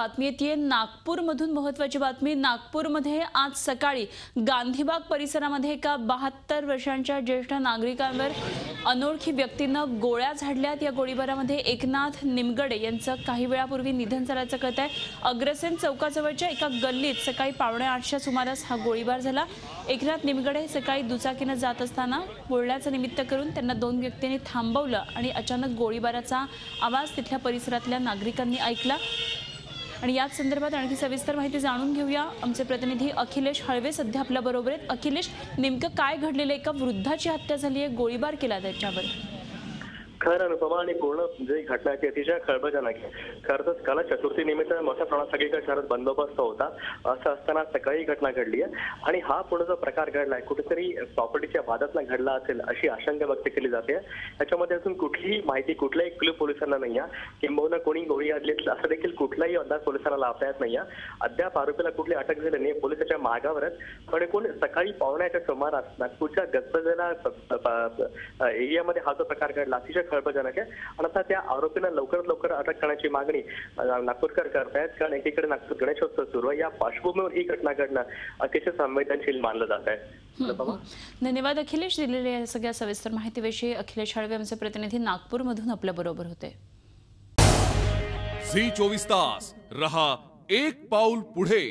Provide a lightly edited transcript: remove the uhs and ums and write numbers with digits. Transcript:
बातमी येते नागपूरमधून महत्त्वाची बातमी। नागपूरमध्ये आज सकाळी गांधीबाग परिसरामध्ये एका 72 वर्षांच्या ज्येष्ठ नागरिकांवर अनोळखी व्यक्तींनी गोळ्या झाडल्यात। या गोळीबारामध्ये एकनाथ निमगडे यांचं काही वेळापूर्वी निधन झाल्याचं कळत आहे। अग्रसेन चौकाजवळच्या एका गल्लीत सकाळी 7:45च्या सुमारास हा गोळीबार झाला। एकनाथ निमगडे सकाळी दुचाकीने जात असताना बोलण्याचं निमित्त करून त्यांना दोन व्यक्तींनी थांबवलं आणि अचानक गोळीबाराचा आवाज तिथल्या परिसरातल्या नागरिकांनी ऐकला। आणि याच संदर्भात आणखी सविस्तर माहिती जाणून घेऊया। आमचे प्रतिनिधी अखिलेश हळवे सध्या आपल्या बरोबर आहेत। अखिलेश, नेमकं काय घडलेलं? एका वृद्धाची हत्या झाली आहे, गोळीबार केला त्याच्यावर। खरं अनुपमा आणि पूर्ण जी घटना आहे अतिशय खळबळजनक आहे। खरं तर काल चतुर्थी निमित्त मोठ्या प्रमाणात सगळीकडे शहरात बंदोबस्त होता। असं असताना सकाळी घटना घडली आहे आणि हा पूर्ण जो प्रकार घडलाय कुठेतरी प्रॉपर्टीच्या वादातून घडला असेल अशी आशंका व्यक्त केली जाते। याच्यामध्ये अजून कुठलीही माहिती कुठल्याही क्लू पोलिसांना नाही आहे, किंबहुना कोणी गोळी घातली असं देखील कुठलाही अंदाज पोलिसांना लावता येत नाही आहे। अद्याप आरोपीला कुठली अटक झाली नाही, पोलिसांच्या मागावरच। पण एकूण सकाळी 7:45च्या सुमारास नागपूरच्या गजबजलेल्या एरियामध्ये हा जो प्रकार घडला अतिशय खळबळजनक आहे। आणि आता त्या आरोपींना लवकरात लवकर अटक करण्याची मागणी नागपूरकर करतायत, कारण एकीकडे नागपूर गणेशोत्सव सुरू आहे। या पार्श्वभूमीवर ही घटना घडणं अतिशय संवेदनशील मानलं जात आहे। धन्यवाद अखिलेश, दिलेल्या सगळ्या सविस्तर माहितीविषयी। अखिलेश हळवे आमचे प्रतिनिधी नागपूरमधून आपल्या बरोबर होते। झी 24 तास रहा एक पाऊल पुढे।